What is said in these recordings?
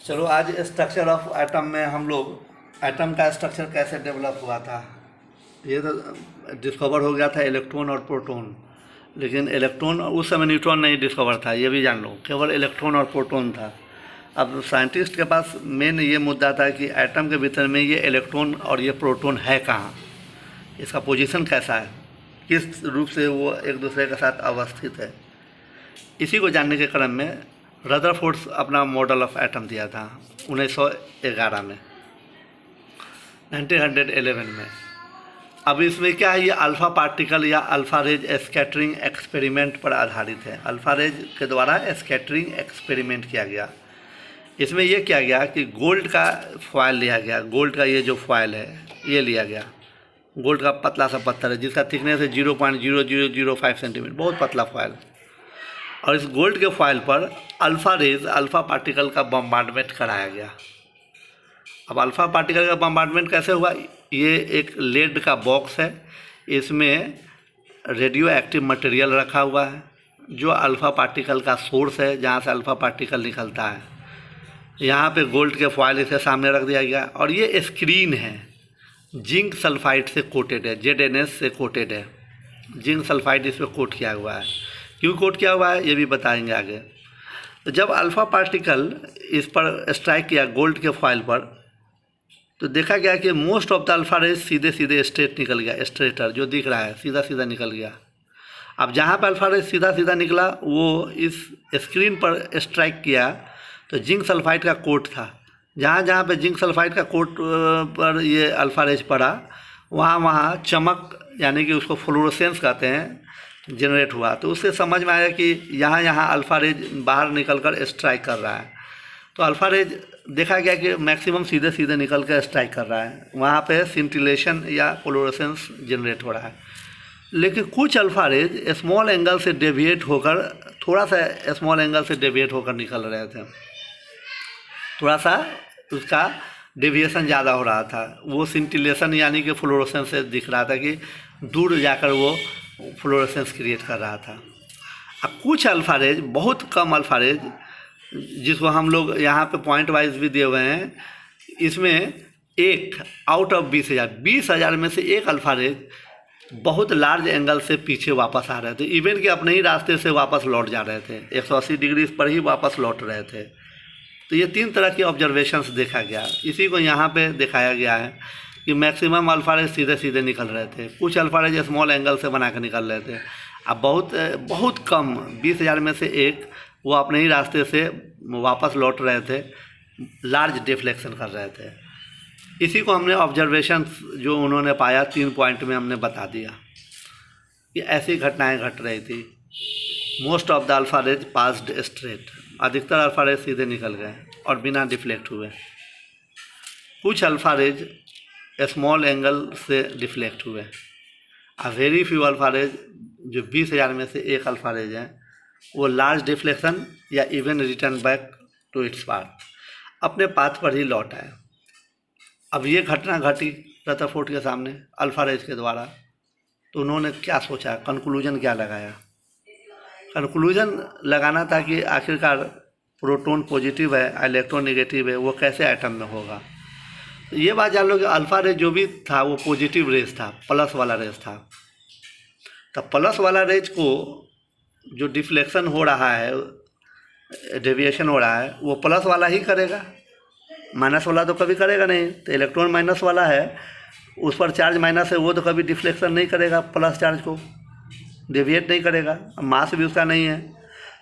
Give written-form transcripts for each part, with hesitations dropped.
चलो आज structure of atom में हम लोग एटम का स्ट्रक्चर कैसे डेवलप हुआ था ये तो डिस्कवर हो गया था इलेक्ट्रॉन और प्रोटॉन। लेकिन इलेक्ट्रॉन उस समय न्यूट्रॉन नहीं डिस्कवर था, ये भी जान लो, केवल इलेक्ट्रॉन और प्रोटॉन था। अब साइंटिस्ट के पास मेन ये मुद्दा था कि एटम के भीतर में ये इलेक्ट्रॉन और ये प्रोटॉन है कहाँ, इसका पोजीशन कैसा है, किस रूप से वो एक दूसरे के साथ अवस्थित है। इसी को जानने के क्रम में रदरफोर्ड अपना मॉडल ऑफ एटम दिया था 1911 में, 1911 में। अब इसमें क्या है, ये अल्फ़ा पार्टिकल या अल्फ़ा रेज स्कैटरिंग एक्सपेरिमेंट पर आधारित है। अल्फ़ा रेज के द्वारा स्कैटरिंग एक्सपेरिमेंट किया गया। इसमें ये किया गया कि गोल्ड का फॉयल लिया गया, गोल्ड का ये जो फॉयल है ये लिया गया। गोल्ड का पतला सा पत्थर है जिसका थिकनेस है 0.0005 सेंटीमीटर, बहुत पतला फॉयल। और इस गोल्ड के फॉयल पर अल्फ़ा रेज, अल्फ़ा पार्टिकल का बम्बार्डमेंट कराया गया। अब अल्फ़ा पार्टिकल का बम्बार्डमेंट कैसे हुआ, ये एक लेड का बॉक्स है, इसमें रेडियो एक्टिव मटेरियल रखा हुआ है जो अल्फ़ा पार्टिकल का सोर्स है, जहाँ से अल्फ़ा पार्टिकल निकलता है। यहाँ पे गोल्ड के फॉयल इसे सामने रख दिया गया और ये स्क्रीन है, जिंक सल्फाइड से कोटेड है, ZNS से कोटेड है। जिंक सल्फाइड इस पर कोट किया हुआ है। क्यों कोट किया हुआ है ये भी बताएंगे आगे। तो जब अल्फ़ा पार्टिकल इस पर स्ट्राइक किया गोल्ड के फॉयल पर, तो देखा गया कि most of the alpha rays सीधे सीधे स्ट्रेट निकल गया, स्ट्रेटर जो दिख रहा है सीधा सीधा निकल गया। अब जहाँ पर अल्फ़ा रेज सीधा सीधा निकला वो इस स्क्रीन पर स्ट्राइक किया तो जिंक सल्फाइड का कोट था। जहाँ जहाँ पे जिंक सल्फाइड का कोट पर ये अल्फ़ा रेज पड़ा वहाँ वहाँ चमक, यानी कि उसको फ्लोरोसेंस कहते हैं, जनरेट हुआ। तो उससे समझ में आया कि यहाँ यहाँ अल्फ़ा रेज बाहर निकल कर स्ट्राइक कर रहा है। तो अल्फ़ा रेज देखा गया कि मैक्सिमम सीधे सीधे निकल कर स्ट्राइक कर रहा है, वहाँ पे सिंटिलेशन या फ्लोरोसेंस जनरेट हो रहा है। लेकिन कुछ अल्फ़ा रेज स्मॉल एंगल से डेविएट होकर, थोड़ा सा स्मॉल एंगल से डेविएट होकर निकल रहे थे, थोड़ा सा उसका डेविएशन ज़्यादा हो रहा था। वो सिंटिलेशन यानी कि फ्लोरोसेंस से दिख रहा था कि दूर जाकर वो फ्लोरोसेंस क्रिएट कर रहा था। अब कुछ अल्फ़ा रेज, बहुत कम अल्फ़ा रेज, जिसको हम लोग यहाँ पे पॉइंट वाइज भी दिए हुए हैं, इसमें एक आउट ऑफ 20,000 में से एक अल्फ़ा रेज बहुत लार्ज एंगल से पीछे वापस आ रहे थे, इवन कि अपने ही रास्ते से वापस लौट जा रहे थे, 180 डिग्री पर ही वापस लौट रहे थे। तो ये 3 तरह की ऑब्जर्वेशंस देखा गया। इसी को यहाँ पे दिखाया गया है कि मैक्सिमम अल्फ़ा रेज सीधे सीधे निकल रहे थे, कुछ अल्फ़ा रेज स्मॉल एंगल से बना कर निकल रहे थे। अब बहुत कम 20,000 में से एक वो अपने ही रास्ते से वापस लौट रहे थे, लार्ज डिफ्लेक्शन कर रहे थे। इसी को हमने ऑब्जर्वेशंस जो उन्होंने पाया 3 पॉइंट में हमने बता दिया कि ऐसी घटनाएं घट रही थी। Most of the alpha rays passed straight, अधिकतर अल्फ़ा रेज सीधे निकल गए और बिना डिफ्लेक्ट हुए। कुछ अल्फ़ा रेज स्मॉल एंगल से डिफ्लेक्ट हुए। A very few alpha rays, जो 20,000 में से एक अल्फ़ा रेज है, वो लार्ज डिफ्लेक्शन या even return back to its path, अपने पाथ पर ही लौट आए। अब ये घटना घटी रदरफोर्ड के सामने अल्फ़ा रेज के द्वारा, तो उन्होंने क्या सोचा, कंक्लूजन क्या लगाया। कंक्लूजन लगाना था कि आखिरकार प्रोटॉन पॉजिटिव है, इलेक्ट्रॉन नेगेटिव है, वो कैसे एटम में होगा। तो ये बात जान लो कि अल्फ़ा रेज जो भी था वो पॉजिटिव रेज था, प्लस वाला रेज था। तो प्लस वाला रेज को जो डिफ्लेक्शन हो रहा है, डेविएशन हो रहा है, वो प्लस वाला ही करेगा, माइनस वाला तो कभी करेगा नहीं। तो इलेक्ट्रॉन माइनस वाला है, उस पर चार्ज माइनस है, वो तो कभी डिफ्लेक्शन नहीं करेगा, प्लस चार्ज को डेविएट नहीं करेगा, मास भी उसका नहीं है।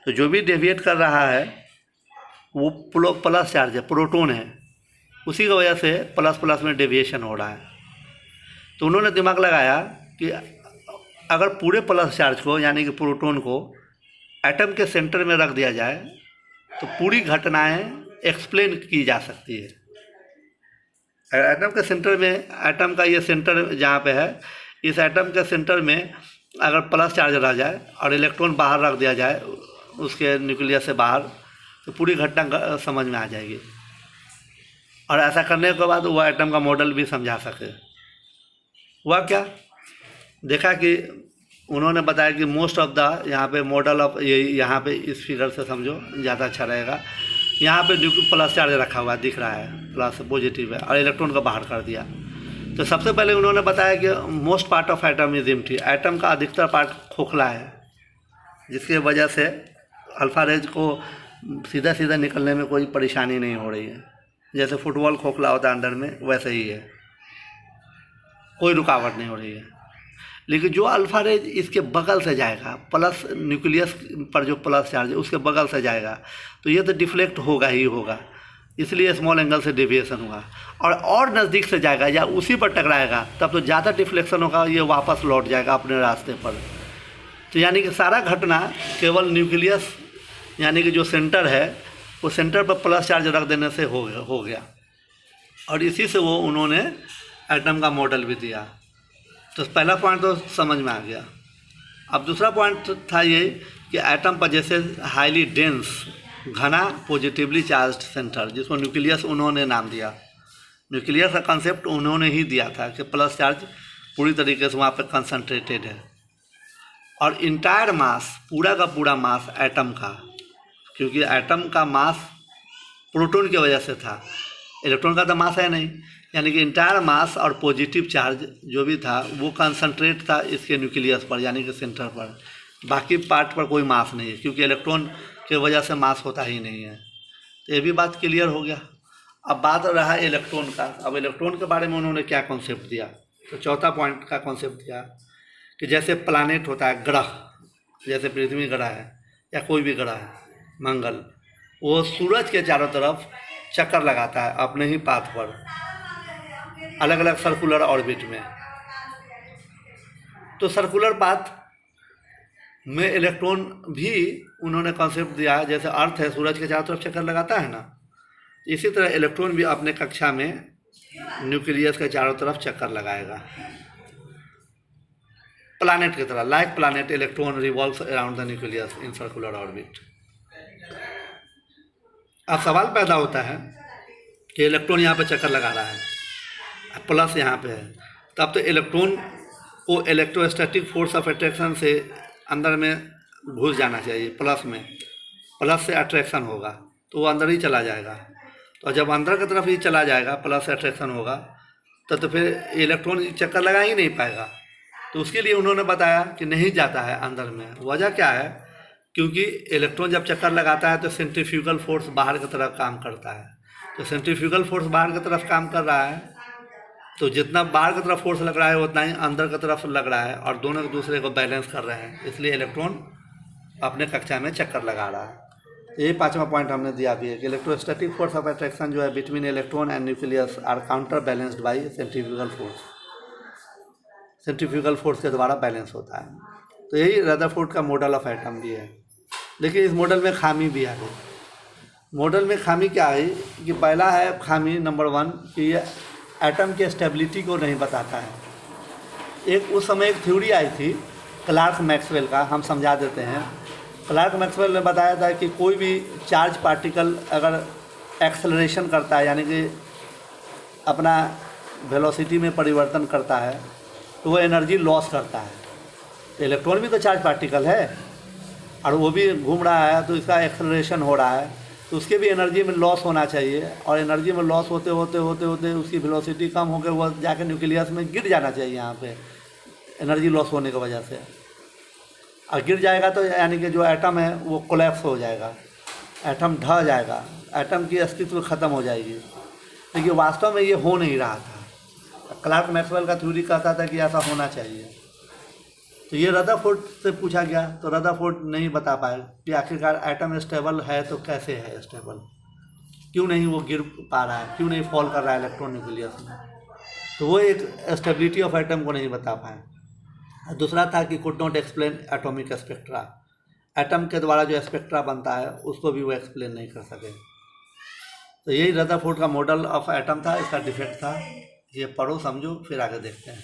तो जो भी डेविएट कर रहा है वो प्लस चार्ज है, प्रोटॉन है, उसी की वजह से प्लस प्लस में डेविएशन हो रहा है। तो उन्होंने दिमाग लगाया कि अगर पूरे प्लस चार्ज को, यानी कि प्रोटॉन को, एटम के सेंटर में रख दिया जाए तो पूरी घटनाएं एक्सप्लेन की जा सकती है। एटम के सेंटर में, एटम का ये सेंटर जहाँ पे है, इस एटम के सेंटर में अगर प्लस चार्ज रह जाए और इलेक्ट्रॉन बाहर रख दिया जाए उसके न्यूक्लियस से बाहर, तो पूरी घटना समझ में आ जाएगी। और ऐसा करने के बाद वह एटम का मॉडल भी समझा सके। हुआ क्या, देखा कि उन्होंने बताया कि मोस्ट ऑफ द, यहाँ पे मॉडल ऑफ, ये यहाँ पे इस फिगर से समझो ज़्यादा अच्छा रहेगा। यहाँ पे प्लस चार्ज रखा हुआ दिख रहा है, प्लस पॉजिटिव है, और इलेक्ट्रॉन को बाहर कर दिया। तो सबसे पहले उन्होंने बताया कि most part of atom is empty, atom का अधिकतर पार्ट खोखला है, जिसकी वजह से अल्फा रेज को सीधा सीधा निकलने में कोई परेशानी नहीं हो रही है। जैसे फुटबॉल खोखला होता है अंदर में, वैसे ही है, कोई रुकावट नहीं हो रही है। लेकिन जो अल्फा रेज इसके बगल से जाएगा, प्लस न्यूक्लियस पर जो प्लस चार्ज है उसके बगल से जाएगा, तो ये तो डिफ्लेक्ट होगा ही होगा, इसलिए स्मॉल एंगल से डेविएशन हुआ। और नज़दीक से जाएगा या उसी पर टकराएगा तब तो ज़्यादा डिफ्लेक्शन होगा, ये वापस लौट जाएगा अपने रास्ते पर। तो यानी कि सारा घटना केवल न्यूक्लियस यानी कि जो सेंटर है वो सेंटर पर प्लस चार्ज रख देने से हो गया। और इसी से वो उन्होंने एटम का मॉडल भी दिया। तो पहला पॉइंट तो समझ में आ गया। अब दूसरा पॉइंट था ये कि एटम पर जैसे हाईली डेंस घना पॉजिटिवली चार्ज्ड सेंटर, जिसको न्यूक्लियस उन्होंने नाम दिया, न्यूक्लियस का कंसेप्ट उन्होंने ही दिया था कि प्लस चार्ज पूरी तरीके से वहाँ पे कंसंट्रेटेड है। और इंटायर मास, पूरा का पूरा मास एटम का, क्योंकि एटम का मास प्रोटॉन की वजह से था, इलेक्ट्रॉन का तो मास है नहीं, यानी कि इंटायर मास और पॉजिटिव चार्ज जो भी था वो कंसंट्रेट था इसके न्यूक्लियस पर, यानी कि सेंटर पर। बाकी पार्ट पर कोई मास नहीं है, क्योंकि इलेक्ट्रॉन की वजह से मास होता ही नहीं है। तो ये भी बात क्लियर हो गया। अब बात रहा इलेक्ट्रॉन का। अब इलेक्ट्रॉन के बारे में उन्होंने क्या कॉन्सेप्ट दिया, तो चौथा पॉइंट का कॉन्सेप्ट दिया कि जैसे प्लानेट होता है, ग्रह, जैसे पृथ्वी ग्रह है या कोई भी ग्रह है, मंगल, वो सूरज के चारों तरफ चक्कर लगाता है अपने ही पाथ पर, अलग अलग सर्कुलर ऑर्बिट में। तो सर्कुलर पाथ में इलेक्ट्रॉन भी उन्होंने कॉन्सेप्ट दिया है, जैसे अर्थ है सूरज के चारों तरफ चक्कर लगाता है ना, इसी तरह इलेक्ट्रॉन भी अपने कक्षा में न्यूक्लियस के चारों तरफ चक्कर लगाएगा, प्लैनेट की तरह। Like planet, electron revolves around the nucleus in circular orbit. अब सवाल पैदा होता है कि इलेक्ट्रॉन यहाँ पे चक्कर लगा रहा है, प्लस यहाँ पे है, तब तो इलेक्ट्रॉन को इलेक्ट्रोस्टैटिक फोर्स ऑफ अट्रैक्शन से अंदर में घुस जाना चाहिए, प्लस में, प्लस से अट्रैक्शन होगा तो वो अंदर ही चला जाएगा। तो जब अंदर की तरफ ही चला जाएगा, प्लस से अट्रैक्शन होगा, तो फिर इलेक्ट्रॉन चक्कर लगा ही नहीं पाएगा। तो उसके लिए उन्होंने बताया कि नहीं जाता है अंदर में। वजह क्या है, क्योंकि इलेक्ट्रॉन जब चक्कर लगाता है तो सेंट्रीफ्यूगल फोर्स बाहर की तरफ काम करता है। तो सेंट्रीफ्यूगल फोर्स बाहर की तरफ काम कर रहा है, तो जितना बाहर की तरफ फोर्स लग रहा है उतना ही अंदर की तरफ लग रहा है, और दोनों एक दूसरे को बैलेंस कर रहे हैं, इसलिए इलेक्ट्रॉन अपने कक्षा में चक्कर लगा रहा है। तो ये पांचवा पॉइंट हमने दिया भी है कि इलेक्ट्रोस्टैटिक फोर्स ऑफ अट्रैक्शन जो है between electron and nucleus are counter balanced by centrifugal force. Centrifugal force के द्वारा बैलेंस होता है। तो यही रदरफोर्ड का मॉडल ऑफ एटम भी है। लेकिन इस मॉडल में खामी भी आ गई। मॉडल में खामी क्या है कि पहला है खामी नंबर 1 कि ये एटम के स्टेबिलिटी को नहीं बताता है। उस समय एक थ्योरी आई थी क्लार्क मैक्सवेल का, हम समझा देते हैं। क्लार्क मैक्सवेल ने बताया था कि कोई भी चार्ज पार्टिकल अगर एक्सेलरेशन करता है, यानी कि अपना वेलोसिटी में परिवर्तन करता है, तो वो एनर्जी लॉस करता है। तो इलेक्ट्रॉन भी तो चार्ज पार्टिकल है और वो भी घूम रहा है, तो इसका एक्सेलरेशन हो रहा है, तो उसके भी एनर्जी में लॉस होना चाहिए। और एनर्जी में लॉस होते होते होते होते उसकी वेलोसिटी कम हो गई, वो जाकर न्यूक्लियस में गिर जाना चाहिए यहाँ पे, एनर्जी लॉस होने की वजह से। और गिर जाएगा तो यानी कि जो एटम है वो कोलैप्स हो जाएगा, एटम ढह जाएगा, एटम की अस्तित्व ख़त्म हो जाएगी। लेकिन वास्तव में ये हो नहीं रहा था। क्लार्क मैक्सवेल का थ्योरी कहता था कि ऐसा होना चाहिए। तो ये रदरफोर्ड से पूछा गया, तो रदरफोर्ड नहीं बता पाए कि आखिरकार एटम स्टेबल है तो कैसे है स्टेबल, क्यों नहीं वो गिर पा रहा है, क्यों नहीं फॉल कर रहा है इलेक्ट्रॉन न्यूक्लियस में। तो वो एक स्टेबिलिटी ऑफ एटम को नहीं बता पाए। दूसरा था कि could not explain atomic spectra, atom के द्वारा जो स्पेक्ट्रा बनता है उसको भी वो एक्सप्लेन नहीं कर सके। तो यही रदरफोर्ड का मॉडल ऑफ एटम था, इसका डिफेक्ट था। ये पढ़ो समझो, फिर आगे देखते हैं।